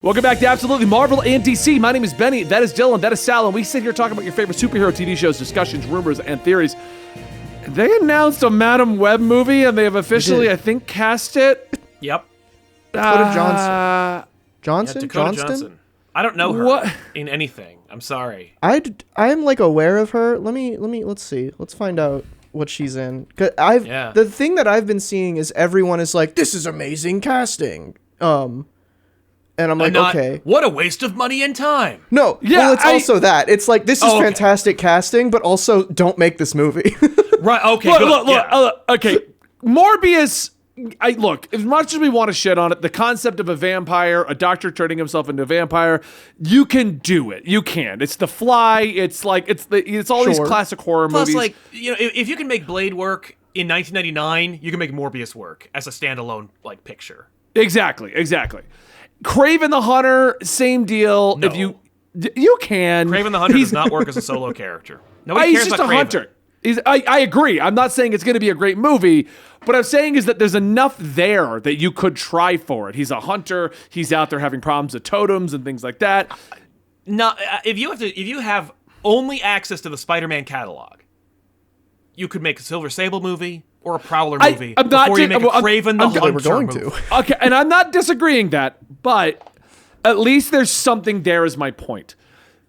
Welcome back to Absolutely Marvel and DC. My name is Benny. That is Dylan. That is Sal. And we sit here talking about your favorite superhero TV shows, discussions, rumors, and theories. They announced a Madam Web movie, and they have officially, I think, cast it. Yep. Dakota Johnson. Yeah, Dakota Johnson. I don't know her in anything. I'm sorry. I'm like aware of her. Let's see. Let's find out what she's in. 'Cause the thing that I've been seeing is everyone is like, this is amazing casting. And I'm like, okay. What a waste of money and time. No, yeah, well, it's also that. It's like, this is fantastic casting, but also don't make this movie. Right, okay, look, okay. Morbius, look, as much as we want to shit on it, the concept of a vampire, a doctor turning himself into a vampire, you can do it. You can. It's The Fly. It's like, it's all these classic horror movies. Plus, like, you know, if you can make Blade work in 1999, you can make Morbius work as a standalone, like, picture. Exactly. Craven the Hunter, same deal. No. If you can. Craven the Hunter does not work as a solo character. Nobody cares he's just about a hunter. I agree. I'm not saying it's going to be a great movie. What I'm saying is that there's enough there that you could try for it. He's a hunter. He's out there having problems with totems and things like that. No, if you have only access to the Spider-Man catalog, you could make a Silver Sable movie or a Prowler movie before you make a Craven the Hunter movie. Okay, and I'm not disagreeing that, but at least there's something there is my point.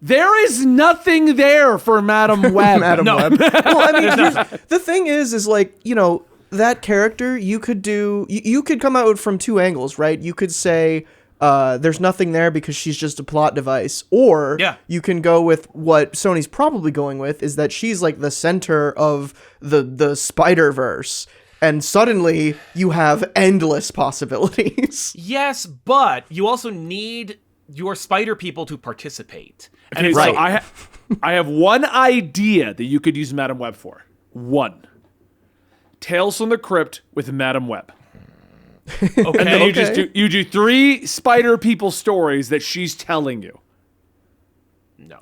There is nothing there for Madam Web. Web. Well, I mean, the thing is like, you know, that character you could do, you could come out from two angles, right? You could say, there's nothing there because she's just a plot device. Or you can go with what Sony's probably going with, is that she's like the center of the Spider-Verse. And suddenly you have endless possibilities. Yes, but you also need your spider people to participate. And okay, so I have one idea that you could use Madam Web for. One. Tales from the Crypt with Madam Web. Okay. And then you do 3 spider people stories that she's telling you. No.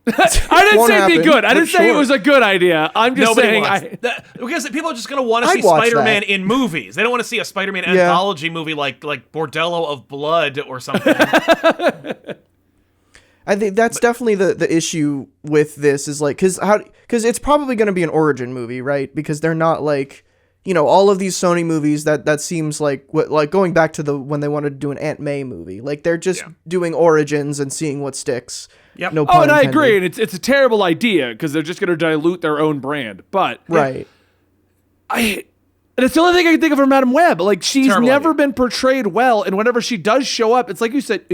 I didn't say it'd be good. I didn't say it was a good idea. I'm just saying because people are just going to want to see Spider-Man in movies. They don't want to see a Spider-Man anthology movie like Bordello of Blood or something. I think that's definitely the issue with this is like, because it's probably going to be an origin movie, right? Because they're not like, you know, all of these Sony movies that seems like going back to when they wanted to do an Aunt May movie, like they're just doing origins and seeing what sticks. Yep. No pun and intended. I agree, and it's a terrible idea because they're just going to dilute their own brand. But right, and it's the only thing I can think of for Madam Web. Like she's never been portrayed well, and whenever she does show up, it's like you said,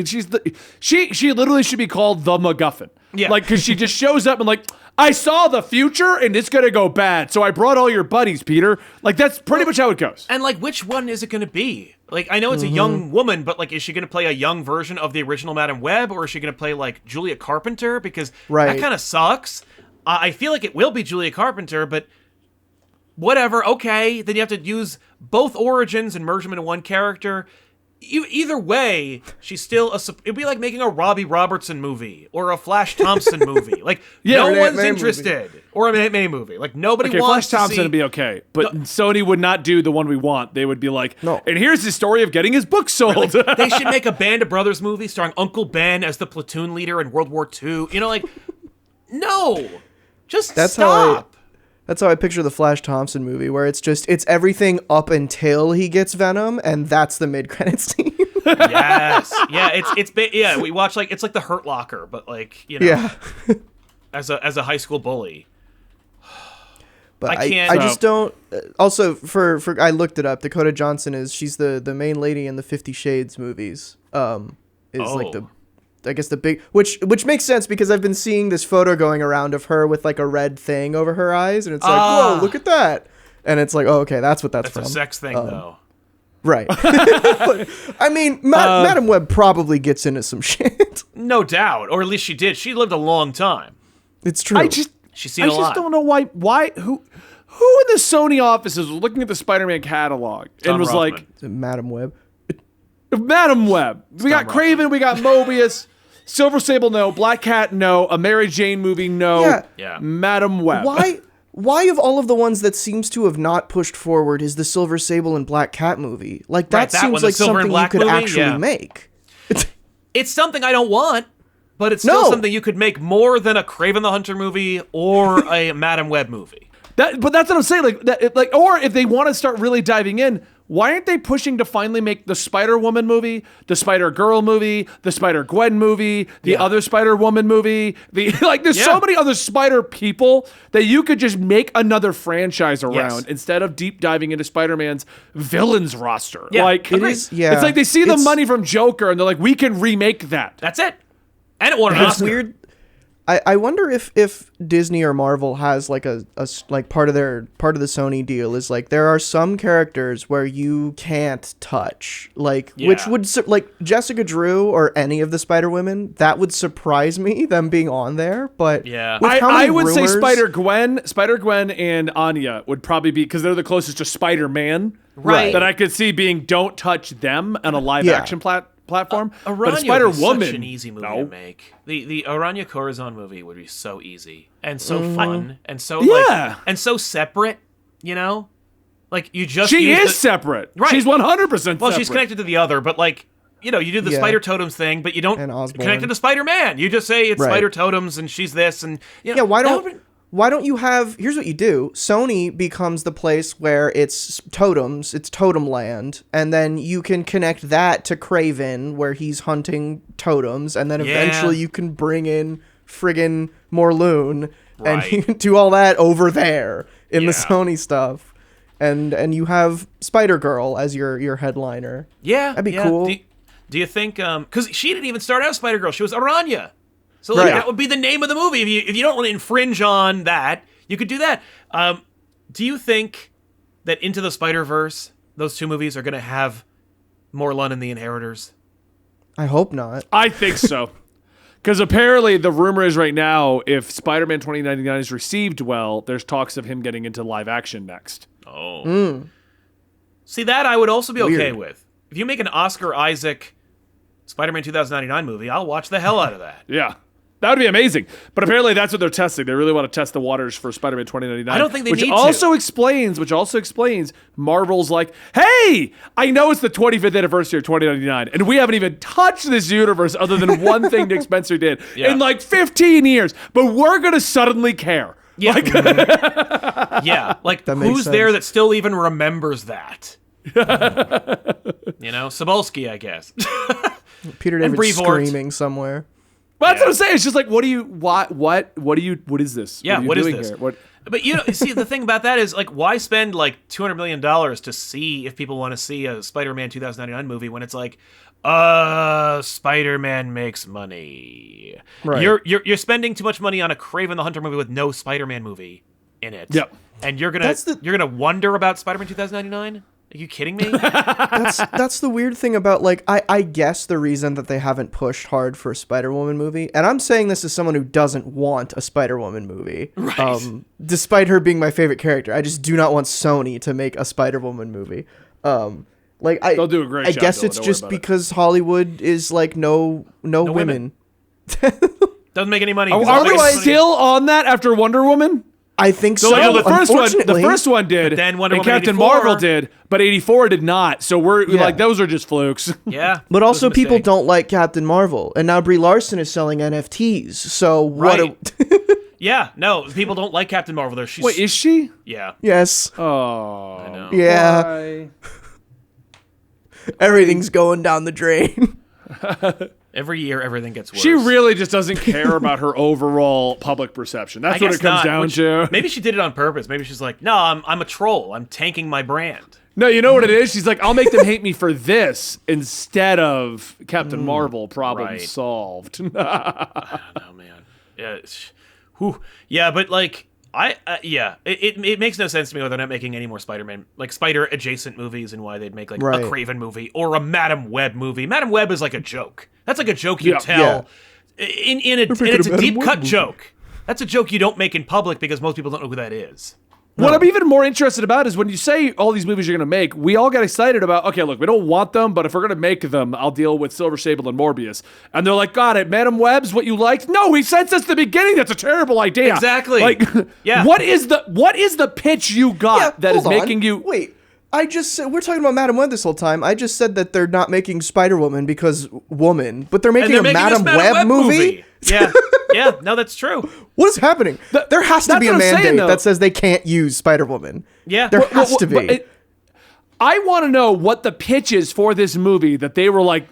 she literally should be called the MacGuffin. Yeah, like because she just shows up and like, I saw the future and it's gonna go bad, so I brought all your buddies, Peter. Like that's pretty much how it goes. And like, which one is it gonna be? Like, I know it's a young woman, but like, is she gonna play a young version of the original Madam Web, or is she gonna play like Julia Carpenter? Because that kind of sucks. I feel like it will be Julia Carpenter, but whatever. Okay, then you have to use both origins and merge them into one character. Either way, she's still it'd be like making a Robbie Robertson movie or a Flash Thompson movie. Like, no one's interested. Movie. Or a May movie. Like, nobody wants Flash Thompson would be okay, but Sony would not do the one we want. They would be like, no. And here's the story of getting his book sold. Like, they should make a Band of Brothers movie starring Uncle Ben as the platoon leader in World War II. You know, like, no. Just stop. That's how I picture the Flash Thompson movie, where it's everything up until he gets Venom, and that's the mid-credits scene. Yes, yeah, we watch like it's like the Hurt Locker, but like, you know, as a high school bully. But I just don't. Also, for I looked it up. Dakota Johnson she's the main lady in the 50 Shades movies. Like I guess the big, which makes sense because I've been seeing this photo going around of her with like a red thing over her eyes, and it's like, whoa, look at that. And it's like, oh, okay, that's what that's from. That's a sex thing, though. Right. But, I mean, Madam Web probably gets into some shit. No doubt. Or at least she did. She lived a long time. It's true. She's seen a lot. I just don't know why who in the Sony offices was looking at the Spider-Man catalog and was like, Madam Web. Madam Web. We got Craven, we got Mobius. Silver Sable, no. Black Cat, no. A Mary Jane movie, no. Yeah. Madam Web. Why of all of the ones that seems to have not pushed forward is the Silver Sable and Black Cat movie? Like, that seems like something you could actually make. It's something I don't want, but it's still something you could make more than a Kraven the Hunter movie or a Madam Web movie. But that's what I'm saying. Or if they want to start really diving in, why aren't they pushing to finally make the Spider-Woman movie, the Spider-Girl movie, the Spider-Gwen movie, the other Spider-Woman movie? There's so many other Spider people that you could just make another franchise around instead of deep diving into Spider-Man's villains roster. Yeah, it's like they see the money from Joker and they're like, we can remake that. That's it. And it won an Oscar. Weird. I wonder if Disney or Marvel has like a part of the Sony deal is like there are some characters where you can't touch, which would like Jessica Drew or any of the Spider Women. That would surprise me, them being on there. But I would say Spider-Gwen and Anya would probably be, because they're the closest to Spider-Man, right? That I could see being don't touch them on a live action platform. Aranya but Spider-Woman, such an easy movie to make. The Aranya Corazon movie would be so easy and so fun and so and so separate. You know, like you just she is separate. Right, she's 100% separate. Well, she's connected to the other, but you do the Spider Totems thing, but you don't connect it to Spider-Man. You just say it's Spider Totems and she's this and why don't you have, here's what you do. Sony becomes the place where it's totems, it's totem land, and then you can connect that to Kraven where he's hunting totems, and then eventually you can bring in friggin' Morlun and you can do all that over there in the Sony stuff. And you have Spider-Girl as your headliner. Yeah. That'd be cool. Do you think, because she didn't even start out as Spider-Girl, she was Aranya. So that would be the name of the movie. If you don't want to infringe on that, you could do that. Do you think that Into the Spider-Verse, those two movies, are going to have Morlun and the Inheritors? I hope not. I think so. Because apparently the rumor is right now, if Spider-Man 2099 is received well, there's talks of him getting into live action next. Oh. See, that I would also be okay with. If you make an Oscar Isaac Spider-Man 2099 movie, I'll watch the hell out of that. Yeah. That would be amazing. But apparently that's what they're testing. They really want to test the waters for Spider-Man 2099. I don't think they need to. Which also explains Marvel's like, hey, I know it's the 25th anniversary of 2099, and we haven't even touched this universe other than one thing Nick Spencer did in 15 years, but we're going to suddenly care. Yeah. Who's there that still even remembers that? Cebulski, I guess. Peter David screaming somewhere. But that's what I'm saying. It's just like, what is this? Yeah, what is this? Here? But see, the thing about that is, why spend $200 million to see if people want to see a Spider-Man 2099 movie when it's Spider-Man makes money. Right. You're spending too much money on a Kraven the Hunter movie with no Spider-Man movie in it. Yep. And you're gonna wonder about Spider-Man 2099? Are you kidding me? That's the weird thing about, I guess the reason that they haven't pushed hard for a Spider-Woman movie, and I'm saying this as someone who doesn't want a Spider-Woman movie, right. Despite her being my favorite character. I just do not want Sony to make a Spider-Woman movie. They'll do a great job. I guess it's just because Hollywood is no women. Doesn't make any money. Are we still on that after Wonder Woman? I think so. The first one did, but then Wonder and Woman Captain 84. Marvel did, but 84 did not. So we're those are just flukes. Yeah, but also people don't like Captain Marvel, and now Brie Larson is selling NFTs. So what? Yeah, no, people don't like Captain Marvel. Wait, is she? Yeah. Yes. Oh, I know. Yeah. Why? Everything's going down the drain. Every year, everything gets worse. She really just doesn't care about her overall public perception. That's what it comes down to. Maybe she did it on purpose. Maybe she's like, no, I'm a troll. I'm tanking my brand. No, you know what it is? She's like, I'll make them hate me for this instead of Captain Marvel. Problem solved. I don't know, man. Yeah, but it makes no sense to me why they're not making any more Spider-Man, Spider adjacent movies, and why they'd make a Kraven movie or a Madam Web movie. Madam Web is like a joke. That's like a joke you tell, and it's a deep cut joke. That's a joke you don't make in public because most people don't know who that is. What I'm even more interested about is when you say all these movies you're going to make, we all get excited about, okay, look, we don't want them, but if we're going to make them, I'll deal with Silver Sable and Morbius. And they're like, got it, Madam Web's what you liked? No, we said since the beginning that's a terrible idea. Exactly. What is the pitch you got that is making you... Wait, I just said, we're talking about Madam Web this whole time. I just said that they're not making Spider-Woman because woman, but they're making a Madam Web movie? Yeah. Yeah, no, that's true. What is happening? There has to be a mandate that says they can't use Spider-Woman. Yeah. There has to be. I want to know what the pitch is for this movie that they were like,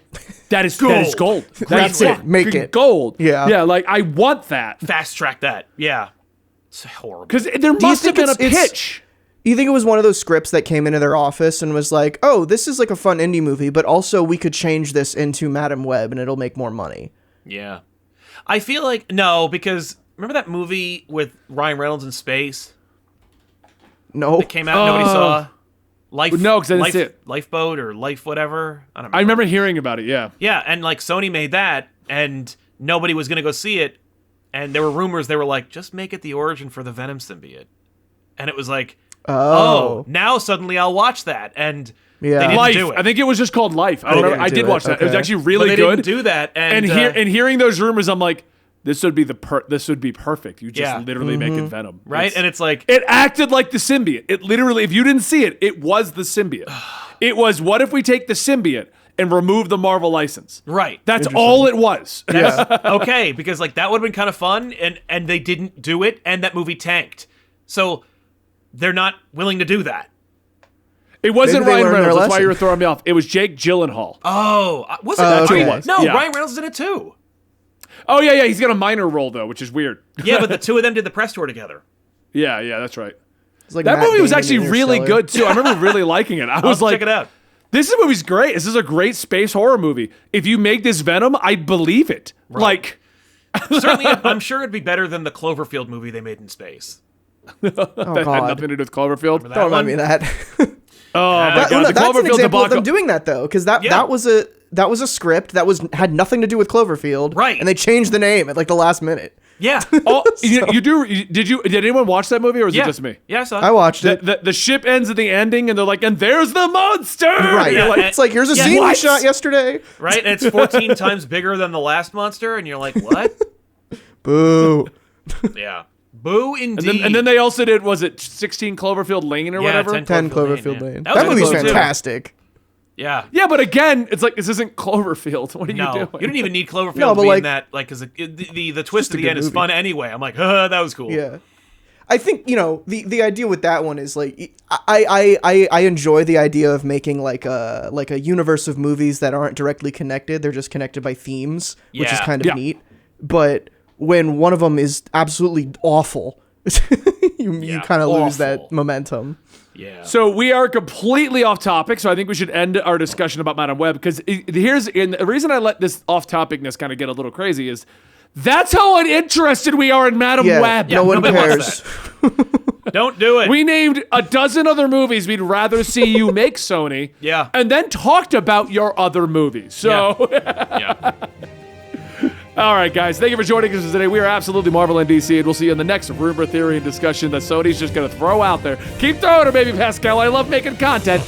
that is gold. That's it. Make it. Gold. Yeah. Yeah, like, I want that. Fast track that. Yeah. It's horrible. Because there must have been a pitch. You think it was one of those scripts that came into their office and was like, oh, this is like a fun indie movie, but also we could change this into Madam Web and it'll make more money. Yeah. I feel like, no, because remember that movie with Ryan Reynolds in space? No. That came out, nobody saw? No, because I didn't see it. Lifeboat or Life whatever? I remember hearing about it, yeah. Yeah, and like Sony made that, and nobody was going to go see it, and there were rumors, they were like, just make it the origin for the Venom symbiote. And it was like, oh, now suddenly I'll watch that. And they didn't do it. I think it was just called Life. I did watch that. Okay. It was actually really good. They didn't do that. And hearing those rumors, I'm like, this would be perfect. You just literally make it Venom. Right? And it's like, it acted like the symbiote. It literally, if you didn't see it, it was the symbiote. It was, what if we take the symbiote and remove the Marvel license? Right. That's all it was. Okay, because like that would have been kind of fun, and they didn't do it, and that movie tanked. So they're not willing to do that. It wasn't Ryan Reynolds. That's why you were throwing me off. It was Jake Gyllenhaal. Oh, was it that too? Was. No, Ryan Reynolds is in it too. Oh, yeah. He's got a minor role, though, which is weird. Yeah, but the two of them did the press tour together. Yeah, that's right. Like that movie was actually really good, too. I remember really liking it. I was like, check it out. This movie's great. This is a great space horror movie. If you make this Venom, I'd believe it. Right. Like, certainly, I'm sure it'd be better than the Cloverfield movie they made in space. That had nothing to do with Cloverfield. Don't remind me of that. Oh my God, that's an example of them doing that though, because that was a script that had nothing to do with Cloverfield, right? And they changed the name at like the last minute. Yeah. Did anyone watch that movie, or was it just me? Yeah, I saw it. I watched it. The ship ends at the ending, and they're like, and there's the monster. Right. Yeah, it's like, here's a scene we shot yesterday. Right, and it's 14 times bigger than the last monster, and you're like, what? Boo. Yeah. Boo indeed. And then they also did, was it 16 Cloverfield Lane or whatever? 10 Cloverfield Lane. That movie's fantastic. Yeah. Yeah, but again, it's like, this isn't Cloverfield. What are you doing? You don't even need Cloverfield to be in that, like, because the twist at the end is fun anyway. I'm like, that was cool. Yeah. I think, the idea with that one is like, I enjoy the idea of making like a universe of movies that aren't directly connected. They're just connected by themes, which is kind of neat. But when one of them is absolutely awful, you kind of lose that momentum. Yeah. So we are completely off topic, so I think we should end our discussion about Madam Web, because the reason I let this off-topicness kind of get a little crazy is that's how uninterested we are in Madam Web. No one cares. Don't do it. We named a dozen other movies we'd rather see you make, Sony. Yeah. And then talked about your other movies. So yeah. All right, guys. Thank you for joining us today. We are absolutely Marvel and DC, and we'll see you in the next rumor theory and discussion that Sony's just going to throw out there. Keep throwing it, baby Pascal. I love making content.